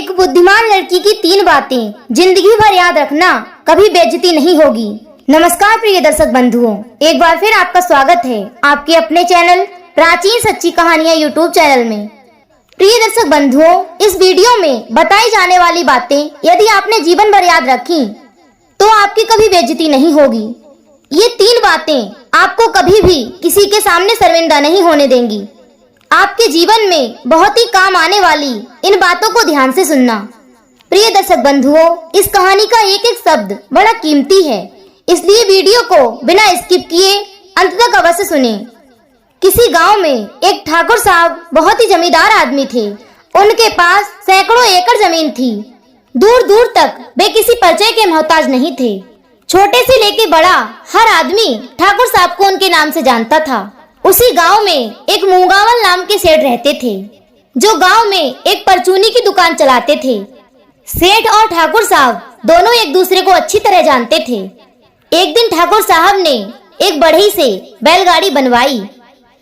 एक बुद्धिमान लड़की की 3 बातें जिंदगी भर याद रखना, कभी बेइज्जती नहीं होगी। नमस्कार प्रिय दर्शक बंधुओं, एक बार फिर आपका स्वागत है आपके अपने चैनल प्राचीन सच्ची कहानियां यूट्यूब चैनल में। प्रिय दर्शक बंधुओं, इस वीडियो में बताई जाने वाली बातें यदि आपने जीवन भर याद रखी तो आपकी कभी बेइज्जती नहीं होगी। ये 3 बातें आपको कभी भी किसी के सामने शर्मिंदा नहीं होने देंगी। आपके जीवन में बहुत ही काम आने वाली इन बातों को ध्यान से सुनना। प्रिय दर्शक बंधुओं, इस कहानी का एक एक शब्द बड़ा कीमती है, इसलिए वीडियो को बिना स्किप किए अंत तक अवश्य सुने। किसी गांव में एक ठाकुर साहब बहुत ही जमींदार आदमी थे। उनके पास सैकड़ों एकड़ जमीन थी। दूर दूर तक वे किसी परिचय के मोहताज नहीं थे। छोटे से लेके बड़ा हर आदमी ठाकुर साहब को उनके नाम से जानता था। उसी गांव में एक मूंगावल नाम के सेठ रहते थे, जो गांव में एक परचूनी की दुकान चलाते थे। सेठ और ठाकुर साहब दोनों एक दूसरे को अच्छी तरह जानते थे। एक दिन ठाकुर साहब ने एक बढ़ई से बैलगाड़ी बनवाई,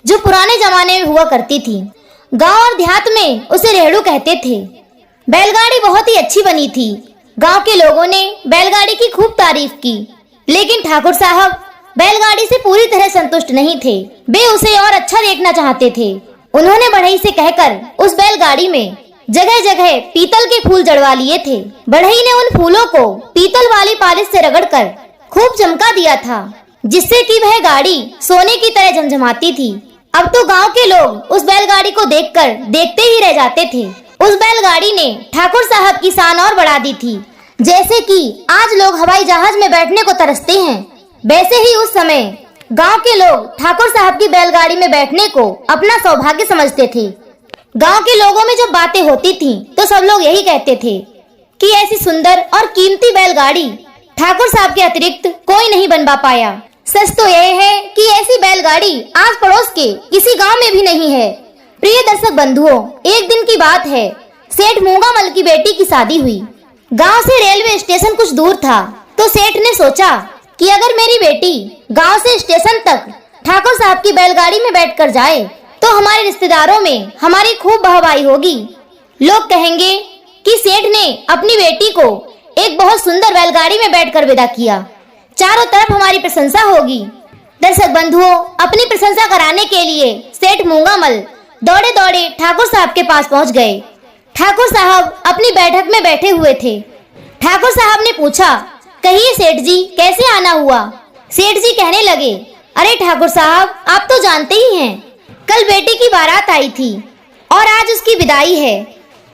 जो पुराने जमाने में हुआ करती थी। गांव और देहात में उसे रेहड़ू कहते थे। बैलगाड़ी बहुत ही अच्छी बनी थी। गांव के लोगों ने बैलगाड़ी की खूब तारीफ की, लेकिन ठाकुर साहब बैलगाड़ी से पूरी तरह संतुष्ट नहीं थे। वे उसे और अच्छा देखना चाहते थे। उन्होंने बढ़ई से कहकर उस बैलगाड़ी में जगह जगह पीतल के फूल जड़वा लिए थे। बढ़ई ने उन फूलों को पीतल वाली पालिश से रगड़कर खूब चमका दिया था, जिससे कि वह गाड़ी सोने की तरह झमझमाती थी। अब तो गांव के लोग उस बैलगाड़ी को देखकर देखते ही रह जाते थे। उस बैलगाड़ी ने ठाकुर साहब की शान और बढ़ा दी थी। जैसे कि आज लोग हवाई जहाज में बैठने को तरसते हैं, वैसे ही उस समय गांव के लोग ठाकुर साहब की बैलगाड़ी में बैठने को अपना सौभाग्य समझते थे। गांव के लोगों में जब बातें होती थीं, तो सब लोग यही कहते थे कि ऐसी सुंदर और कीमती बैलगाड़ी ठाकुर साहब के अतिरिक्त कोई नहीं बनवा पाया। सच तो यह है कि ऐसी बैलगाड़ी आस पड़ोस के किसी गांव में भी नहीं है। प्रिय दर्शक बंधुओं, एक दिन की बात है, सेठ मूंगामल की बेटी की शादी हुई। गांव से रेलवे स्टेशन कुछ दूर था, तो सेठ ने सोचा कि अगर मेरी बेटी गांव से स्टेशन तक ठाकुर साहब की बैलगाड़ी में बैठकर जाए तो हमारे रिश्तेदारों में हमारी खूब वाहवाही होगी। लोग कहेंगे कि सेठ ने अपनी बेटी को एक बहुत सुंदर बैलगाड़ी में बैठकर विदा किया। चारों तरफ हमारी प्रशंसा होगी। दर्शक बंधुओं, अपनी प्रशंसा कराने के लिए सेठ मूंगामल दौड़े दौड़े ठाकुर साहब के पास पहुंच गए। ठाकुर साहब अपनी बैठक में बैठे हुए थे। ठाकुर साहब ने पूछा, कहिए सेठ जी, कैसे आना हुआ? सेठ जी कहने लगे, अरे ठाकुर साहब, आप तो जानते ही हैं, कल बेटी की बारात आई थी और आज उसकी विदाई है।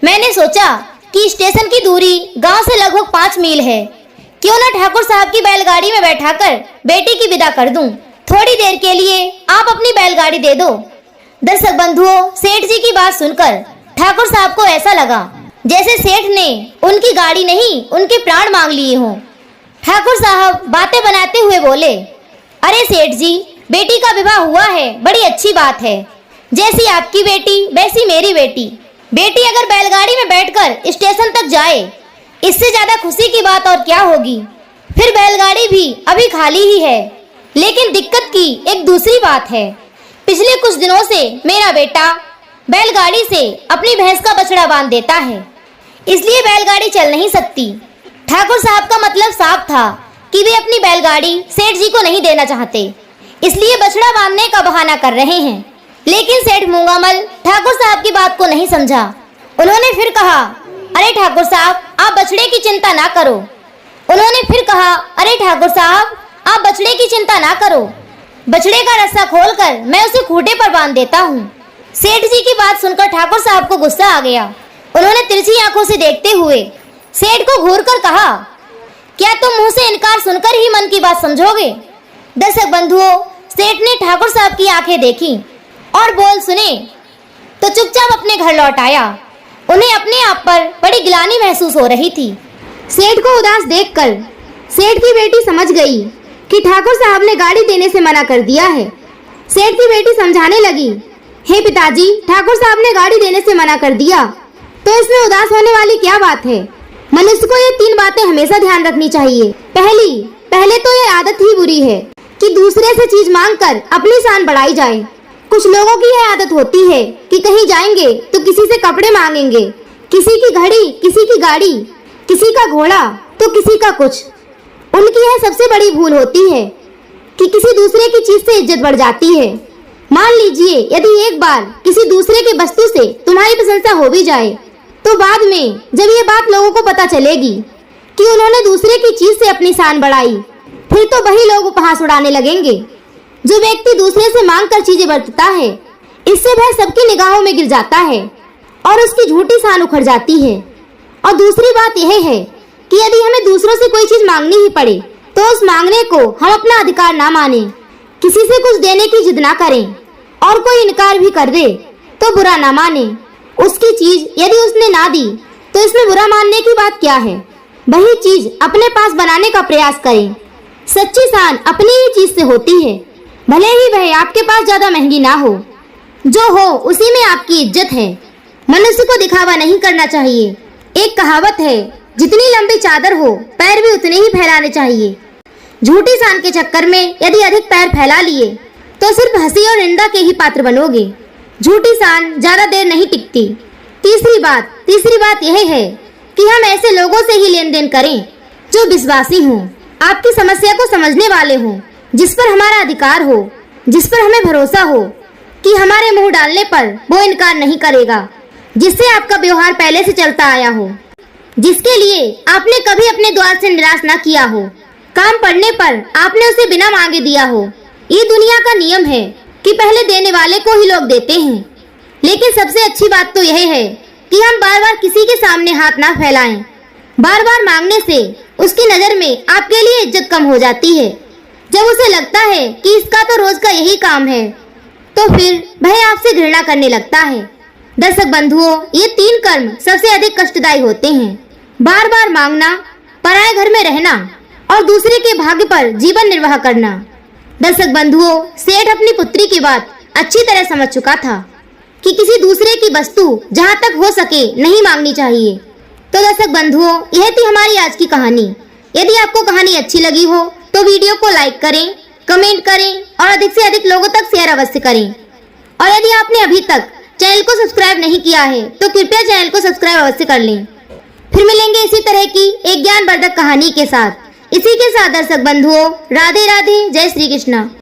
मैंने सोचा कि स्टेशन की दूरी गांव से लगभग 5 मील है, क्यों न ठाकुर साहब की बैलगाड़ी में बैठाकर बेटी की विदा कर दूं। थोड़ी देर के लिए आप अपनी बैलगाड़ी दे दो। दर्शक बंधुओं, सेठ जी की बात सुनकर ठाकुर साहब को ऐसा लगा जैसे सेठ ने उनकी गाड़ी नहीं, उनके प्राण मांग लिए हों। ठाकुर साहब बातें बनाते हुए बोले, अरे सेठ जी, बेटी का विवाह हुआ है, बड़ी अच्छी बात है। जैसी आपकी बेटी वैसी मेरी बेटी। बेटी अगर बैलगाड़ी में बैठकर स्टेशन तक जाए, इससे ज्यादा खुशी की बात और क्या होगी। फिर बैलगाड़ी भी अभी खाली ही है। लेकिन दिक्कत की एक दूसरी बात है। पिछले कुछ दिनों से मेरा बेटा बैलगाड़ी से अपनी भैंस का बछड़ा बांध देता है, इसलिए बैलगाड़ी चल नहीं सकती। ठाकुर साहब का मतलब साफ था कि वे अपनी बैलगाड़ी सेठ जी को नहीं देना चाहते, इसलिए बछड़ा बांधने का बहाना कर रहे हैं। लेकिन सेठ मूंगामल ठाकुर साहब की बात को नहीं समझा। उन्होंने फिर कहा, अरे ठाकुर साहब, आप बछड़े की चिंता ना करो। उन्होंने फिर कहा, अरे ठाकुर साहब, आप बछड़े की चिंता ना करो, बछड़े का रस्सा खोलकर मैं उसे खूंटे पर बांध देता हूँ। सेठ जी की बात सुनकर ठाकुर साहब को गुस्सा आ गया। उन्होंने तिरछी आंखों से देखते हुए सेठ को घूरकर कहा, क्या तुम मुंह से इनकार सुनकर ही मन की बात समझोगे? दर्शक बंधुओं, सेठ ने ठाकुर साहब की आंखें देखी और बोल सुने तो चुपचाप अपने घर लौट आया। उन्हें अपने आप पर बड़ी गिलानी महसूस हो रही थी। सेठ को उदास देखकर सेठ की बेटी समझ गई कि ठाकुर साहब ने गाड़ी देने से मना कर दिया है। सेठ की बेटी समझाने लगी, हे पिताजी, ठाकुर साहब ने गाड़ी देने से मना कर दिया तो इसमें उदास होने वाली क्या बात है? मनुष्य को ये 3 बातें हमेशा ध्यान रखनी चाहिए। पहले तो ये आदत ही बुरी है कि दूसरे से चीज मांगकर अपनी शान बढ़ाई जाए। कुछ लोगों की यह आदत होती है कि कहीं जाएंगे तो किसी से कपड़े मांगेंगे, किसी की घड़ी, किसी की गाड़ी, किसी का घोड़ा तो किसी का कुछ। उनकी यह सबसे बड़ी भूल होती है कि किसी दूसरे की चीज से इज्जत बढ़ जाती है। मान लीजिए यदि एक बार किसी दूसरे की वस्तु से तुम्हारी प्रशंसा हो भी जाए, तो बाद में जब ये बात लोगों को पता चलेगी कि उन्होंने दूसरे की चीज से अपनी शान बढ़ाई, फिर तो वही लोग उपहास उड़ाने लगेंगे। जो व्यक्ति दूसरे से मांग कर चीजें बरतता है, इससे वह सबकी निगाहों में गिर जाता है और उसकी झूठी शान उखड़ जाती है। और दूसरी बात यह है कि यदि हमें दूसरों से कोई चीज मांगनी ही पड़े, तो उस मांगने को हम अपना अधिकार ना माने, किसी से कुछ देने की जिद ना करें, और कोई इनकार भी कर दे तो बुरा ना माने। उसकी चीज यदि उसने ना दी तो इसमें बुरा मानने की बात क्या है। वही चीज अपने पास बनाने का प्रयास करें। सच्ची शान अपनी ही चीज से होती है, भले ही वह आपके पास ज्यादा महंगी ना हो। जो हो उसी में आपकी इज्जत है। मनुष्य को दिखावा नहीं करना चाहिए। एक कहावत है, जितनी लंबी चादर हो पैर भी उतने ही फैलाने चाहिए। झूठी शान के चक्कर में यदि अधिक पैर फैला लिए तो सिर्फ हंसी और निंदा के ही पात्र बनोगे। झूठी शान ज्यादा देर नहीं टिकती। तीसरी बात यह है कि हम ऐसे लोगों से ही लेन देन करें जो विश्वासी हों, आपकी समस्या को समझने वाले हों, जिस पर हमारा अधिकार हो, जिस पर हमें भरोसा हो कि हमारे मुंह डालने पर वो इनकार नहीं करेगा, जिससे आपका व्यवहार पहले से चलता आया हो, जिसके लिए आपने कभी अपने द्वार से निराश न किया हो, काम पड़ने पर आपने उसे बिना मांगे दिया हो। ये दुनिया का नियम है कि पहले देने वाले को ही लोग देते हैं। लेकिन सबसे अच्छी बात तो यह है कि हम बार बार किसी के सामने हाथ ना फैलाएं। बार बार मांगने से उसकी नजर में आपके लिए इज्जत कम हो जाती है। जब उसे लगता है कि इसका तो रोज का यही काम है, तो फिर वह आपसे घृणा करने लगता है। दर्शक बंधुओं, ये 3 कर्म सबसे अधिक कष्टदायी होते हैं। बार बार मांगना, पराये घर में रहना और दूसरे के भाग्य पर जीवन निर्वाह करना। दर्शक बंधुओं, सेठ अपनी पुत्री की बात अच्छी तरह समझ चुका था कि किसी दूसरे की वस्तु जहाँ तक हो सके नहीं मांगनी चाहिए। तो दर्शक बंधुओं, यह थी हमारी आज की कहानी। यदि आपको कहानी अच्छी लगी हो तो वीडियो को लाइक करें, कमेंट करें और अधिक से अधिक लोगों तक शेयर अवश्य करें। और यदि आपने अभी तक चैनल को सब्सक्राइब नहीं किया है तो कृपया चैनल को सब्सक्राइब अवश्य कर लें। फिर मिलेंगे इसी तरह की एक ज्ञानवर्धक कहानी के साथ। इसी के साथ दर्शक बंधुओं, राधे राधे, जय श्री कृष्ण।